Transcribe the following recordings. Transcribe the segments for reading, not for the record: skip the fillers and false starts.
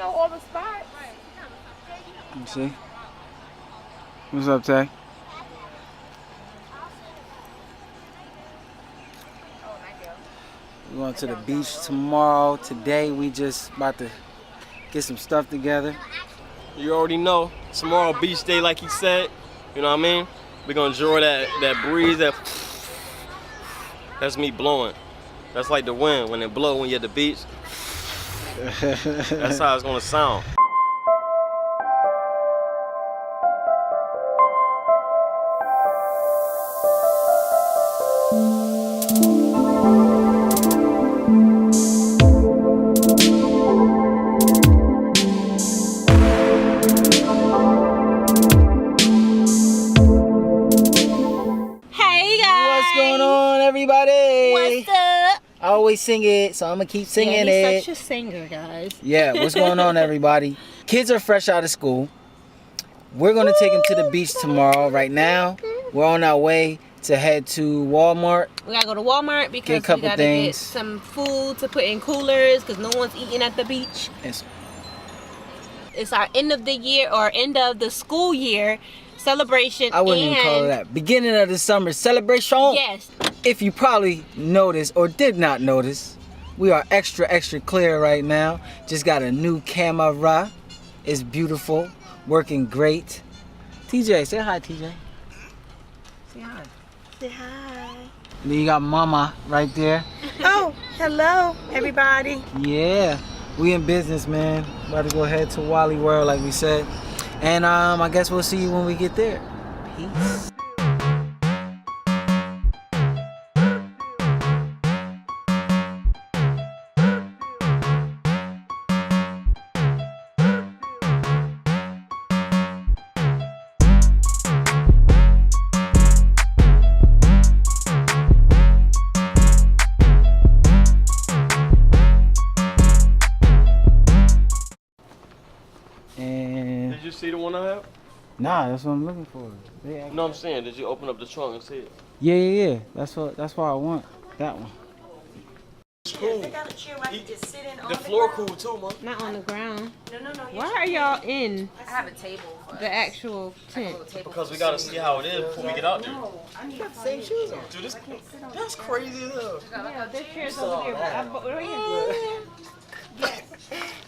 know all the spots. Let me see. What's up, Tay? We're going to the beach tomorrow. Today we just about to get some stuff together. You already know. Tomorrow beach day, like he said. You know what I mean? We're gonna enjoy that breeze. That's me blowing. That's like the wind when it blow when you're at the beach. That's how it's gonna sound. I always sing it, so I'm gonna keep singing it. He's such a singer, guys. Yeah, what's going on, everybody? Kids are fresh out of school. We're gonna take them to the beach tomorrow. Right now, we're on our way to head to Walmart. We gotta go to Walmart because we gotta get some food to put in coolers because no one's eating at the beach. It's our end of the year or end of the school year celebration. I wouldn't even call it that. Beginning of the summer celebration. Yes. If you probably noticed or did not notice, we are extra clear right now. Just got a new camera. It's beautiful, working great. TJ, say hi, TJ. Say hi. Say hi. And then you got Mama right there. Oh, hello, everybody. Yeah, we in business, man. About to go head to Wally World, like we said. And I guess we'll see you when we get there. Peace. Did you see the one I have? Nah, that's what I'm looking for. No, I'm saying, did you open up the trunk and see it? Yeah. That's why I want that one. It's cool. They got a chair where I can just sit in on the floor cool too, man. Not on the ground. No. Why are y'all in I have a table for the actual tent? Because we gotta see how it is before we get out there. I need the same shoes on. Dude, that's crazy as hell. Yeah, there's chairs over there. What are you?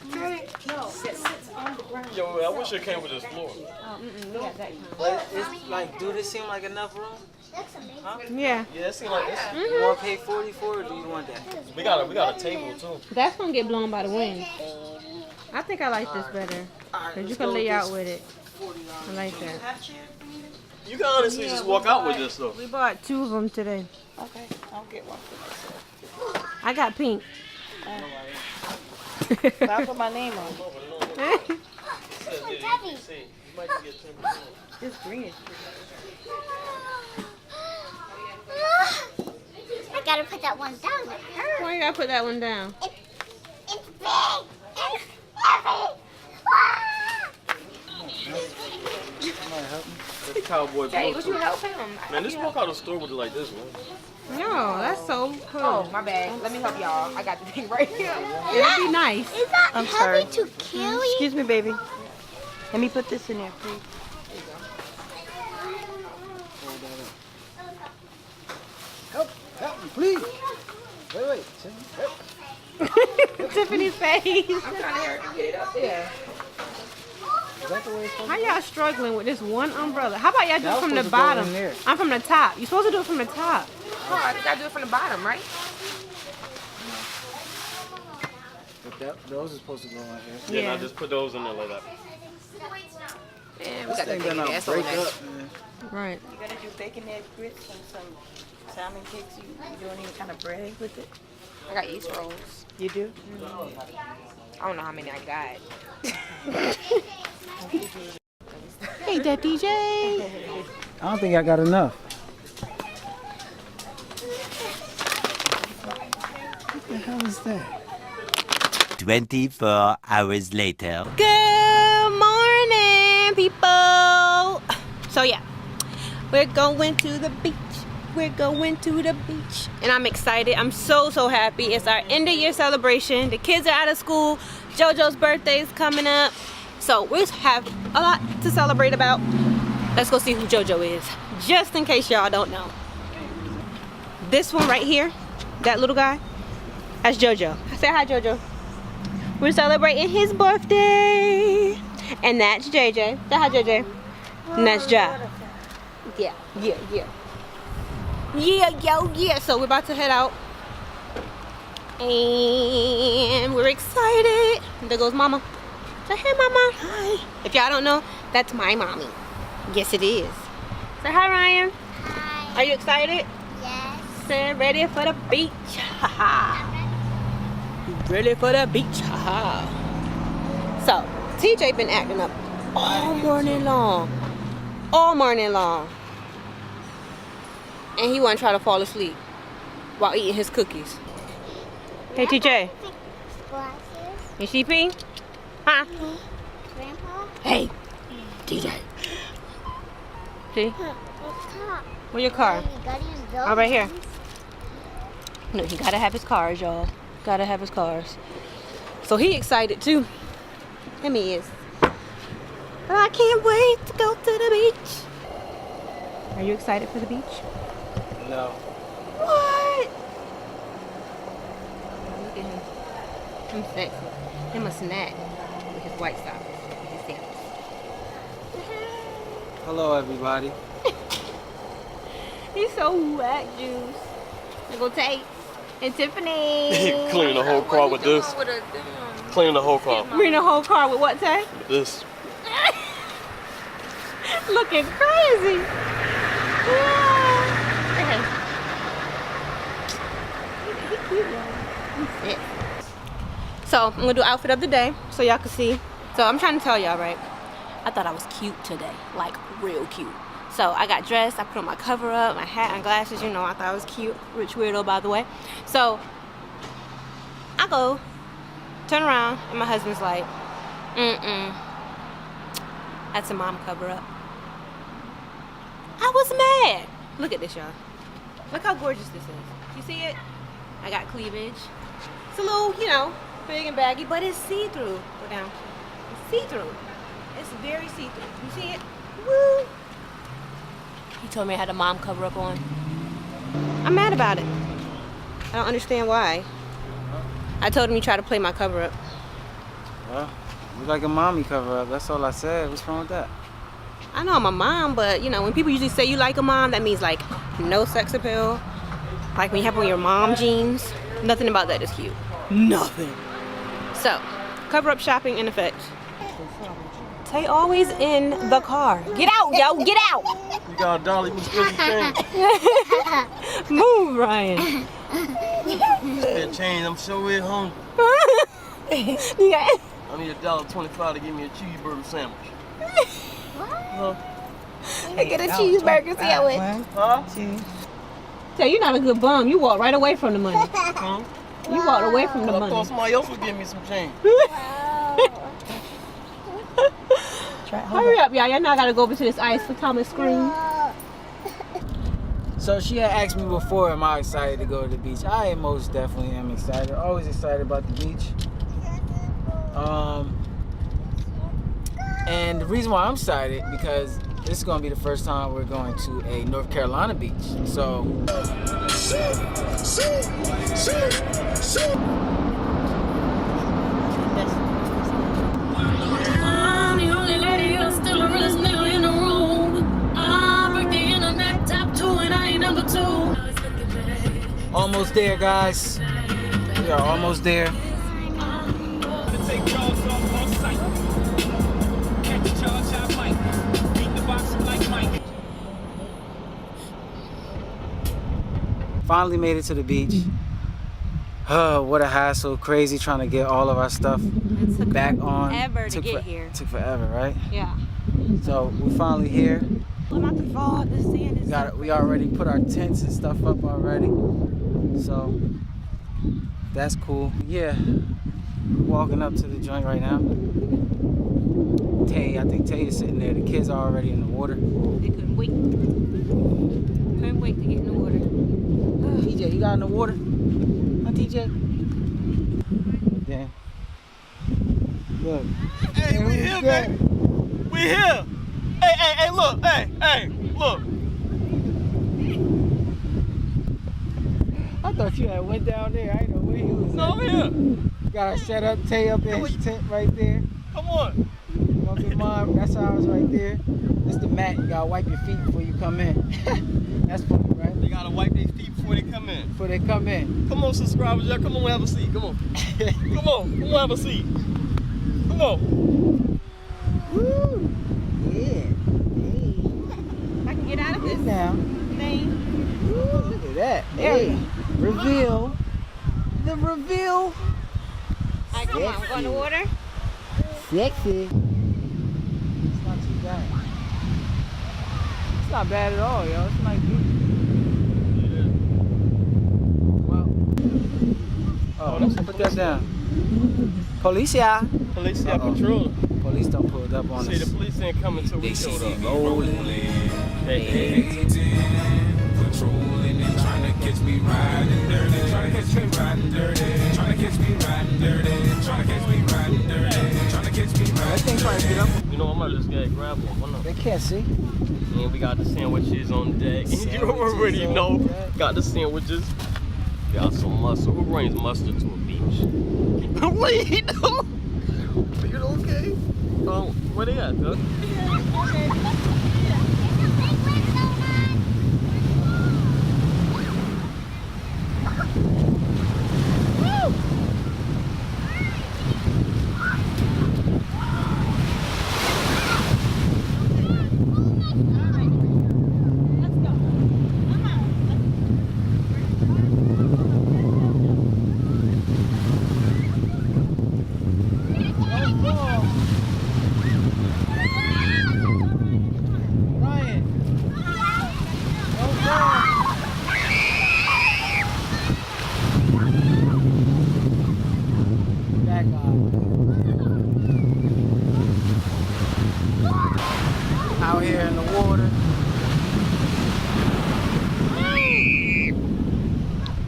No, it sits on the ground. Yo, I wish it came with this floor. We got that kind. But it's like, do this seem like enough room? Huh? Yeah. Yeah, it seems like this. You want to pay 40 for it, or do you want that? We got a table too. That's gonna get blown by the wind. I think I like this better. Cause you can lay out with it. I like that. You can honestly just walk out with this though. We bought 2 of them today. Okay, I'll get one for myself. I got pink. I'll put my name on it. This green is I gotta put that one down. Why you gotta put that one down? It's big and heavy. The cowboy Hey, boat would too. you help him? Man, this walk out of the store with it like this, man. No, that's so cool. Oh, my bad. Let me help y'all. I got the thing right here. It'd be nice. Is that I'm heavy sorry. to carry? Excuse me, baby. Let me put this in there, please. Help me, please. Wait. Help. Tiffany's face. I'm trying to hurry and get it up there. Is that the way it's supposed How y'all struggling with this one umbrella? How about y'all do That it from was the supposed to go bottom? in there. I'm from the top. You're supposed to do it from the top. Oh, I just gotta do it from the bottom, right? But those are supposed to go in here. Yeah, Yeah. now just put those in there like that. Man, we This got thing that gonna big ass break on up, that. man. Right. You gotta do bacon, egg grits and some salmon cakes. You doing any kind of bread with it? I got yeast rolls. You do? I don't know how many I got. Hey, that DJ. I don't think I got enough. What the hell is that? 24 hours later. Good morning, people. So yeah, we're going to the beach. We're going to the beach. And I'm excited. I'm so happy. It's our end of year celebration. The kids are out of school. JoJo's birthday is coming up. So we have a lot to celebrate about. Let's go see who JoJo is. Just in case y'all don't know. This one right here, that little guy, that's JoJo. Say hi, JoJo. We're celebrating his birthday. And that's JJ. Say hi, JJ. And that's Ja. Yeah. Yeah. So we're about to head out. And we're excited. There goes Mama. Say hey, Mama. Hi. If y'all don't know, that's my mommy. Yes, it is. Say hi, Ryan. Hi. Are you excited? Yes. Say ready for the beach. Haha. Ready for the beach. Haha. So, TJ been acting up all morning long. All morning long. And he wanna try to fall asleep while eating his cookies. Hey, TJ. Glasses. You sleeping? Huh? Grandpa. Hey, TJ. See? Car. Where's your car? You gotta use those Oh, right here. ones. No, he gotta have his cars, y'all. Gotta have his cars. So he excited too. Him he is. But I can't wait to go to the beach. Are you excited for the beach? No. What? Oh, look at him. I'm sexy. Him a snack with his white socks. With his sandals. Hello, everybody. He's so whack, Juice. There go Tate and Tiffany. Clean the whole car with this. Clean the whole car. Bring the whole car with what, Tay? This. Looking crazy. Yeah. He cute, y'all. He's sick. So I'm gonna do outfit of the day so y'all can see. So I'm trying to tell y'all, right? I thought I was cute today, like real cute. So I got dressed, I put on my cover up, my hat and glasses, you know, I thought I was cute. Rich weirdo, by the way. So I go, turn around, and my husband's like, that's a mom cover up. I was mad. Look at this, y'all. Look how gorgeous this is. You see it? I got cleavage. It's a little, you know, big and baggy, but it's see-through. Go down. It's see-through. It's very see-through. You see it? Woo! He told me I had a mom cover up on. I'm mad about it. I don't understand why. I told him he tried to play my cover up. Well, you like a mommy cover up. That's all I said. What's wrong with that? I know I'm a mom, but you know, when people usually say you like a mom, that means like no sex appeal. Like when you have on your mom jeans. Nothing about that is cute. Nothing. So, cover up shopping in effect. Tay always in the car. Get out, yo, get out! You got a dollar, you spend change. Move, Ryan. Spend change, I'm so way home. You got- I need $1.25 to give me a cheeseburger sandwich. Huh? I get a cheeseburger sandwich. Huh? Tay, you're not a good bum. You walk right away from the money. Huh? You walked away from the I money. thought somebody else would give me some change. Hurry up, y'all. Y'all now gotta go over to this ice for Thomas scream. So she had asked me before, am I excited to go to the beach? I most definitely am excited. Always excited about the beach. And the reason why I'm excited, because this is going to be the first time we're going to a North Carolina beach. So I'm the only lady, you're still the realest nigga in the room. I break the internet, top 2, and I ain't number 2. almost there, guys. We are almost there. Finally made it to the beach. Oh, what a hassle. Crazy trying to get all of our stuff back on. Forever to get here. Took forever, right? Yeah. So we're finally here. I'm out the fall. The sand is We already put our tents and stuff up already. So that's cool. Yeah. Walking up to the joint right now. I think Tay is sitting there. The kids are already in the water. They couldn't wait. Couldn't wait to get in the water. TJ, you got in the water? Huh, TJ? Damn. Look. Hey, we here, man. We here. Hey, look. Hey, look. I thought you had went down there. I didn't know where you was. No, I'm here. Got set up, Tay up in his tent right there. Come on. Your mom, that's ours right there. This the mat. You gotta wipe your feet before you come in. That's funny, right? They gotta wipe their feet before they come in. Before they come in. Come on, subscribers, y'all. Come on, have a seat. Come on. Come on, have a seat. Come on. Woo! Yeah. I can get out of Hey. this Now. thing. Woo, look at that. Hey. Reveal. The reveal. All right, come on. We're going to water. Sexy. It's not too bad. It's not bad at all, yo. It's like well. Oh, let's put that down. Policia. Police Uh-oh. patrol. Police done pulled up on See, us. the police ain't coming till we showed up. Rolling. Hey. Patrolling and trying to catch me riding dirty. Trying to catch me riding dirty. Trying to catch me riding dirty. Trying to catch me riding dirty. Trying to catch me That riding thing trying to get up. You know, I might just get grab one. Why not? They can't see. And we got the sandwiches on deck. You Sandwiches already on know. deck. Got the sandwiches. Got some mustard. Who brings mustard to a beach? Wait, you okay? Where they at, Doug? Out here in the water.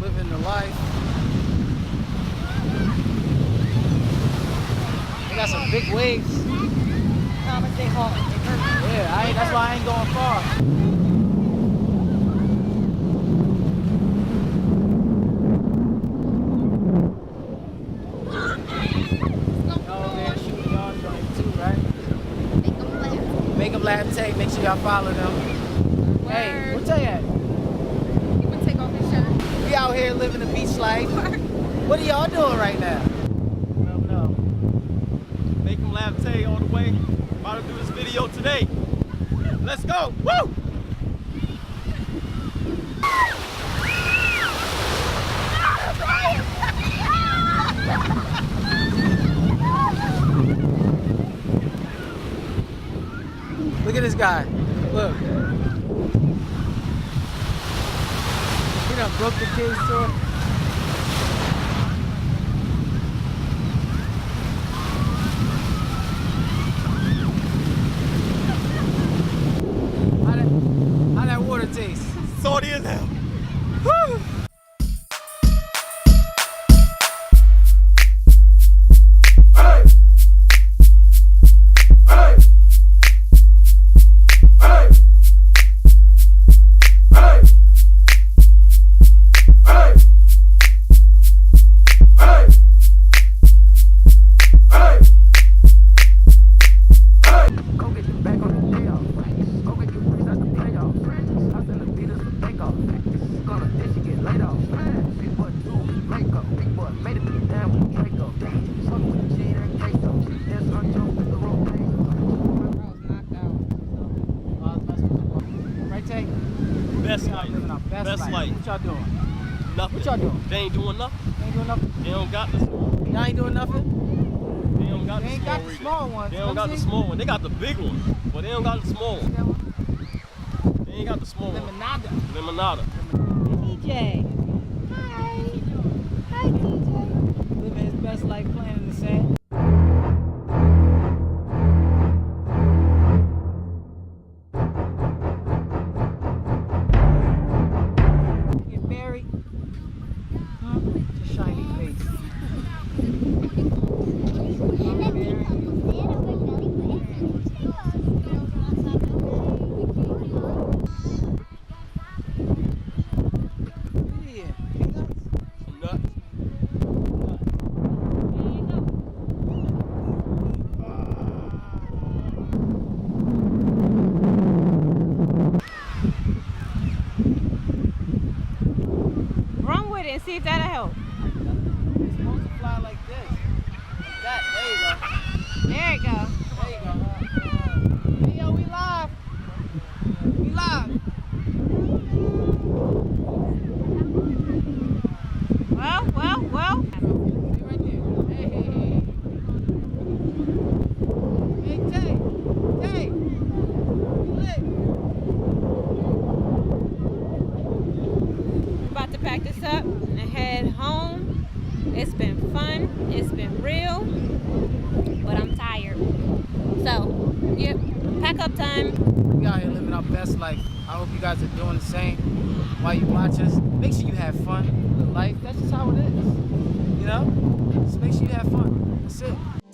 Living the life. They got some big waves. Yeah, that's why I ain't going far. Make them laugh, take. Make sure y'all follow them. Hey, what's that? You can take off his shirt. We out here living the beach life. What are y'all doing right now? I don't know. Make them laugh, Tay, all the way. About to do this video today. Let's go. Woo! Look at this guy. Look. He done broke the kid's toy. How that water taste? Salty as hell. Woo! Best life. Best life. What y'all doing? Nothing. What y'all doing? They ain't doing nothing. Ain't doing nothing. They don't got this. Y'all ain't doing nothing? They don't got They the ain't small got the reader. small ones. They don't got the small one. They got the big one, but they don't got the small one. They ain't got the small one. Limonada. Limonada. TJ. Hi, TJ. Living his best life playing in the sand. Get married? Huh? Just shiny face. Get married? out here living our best life. I hope you guys are doing the same. While you watch us, make sure you have fun with life. That's just how it is. You know? Just make sure you have fun. That's it.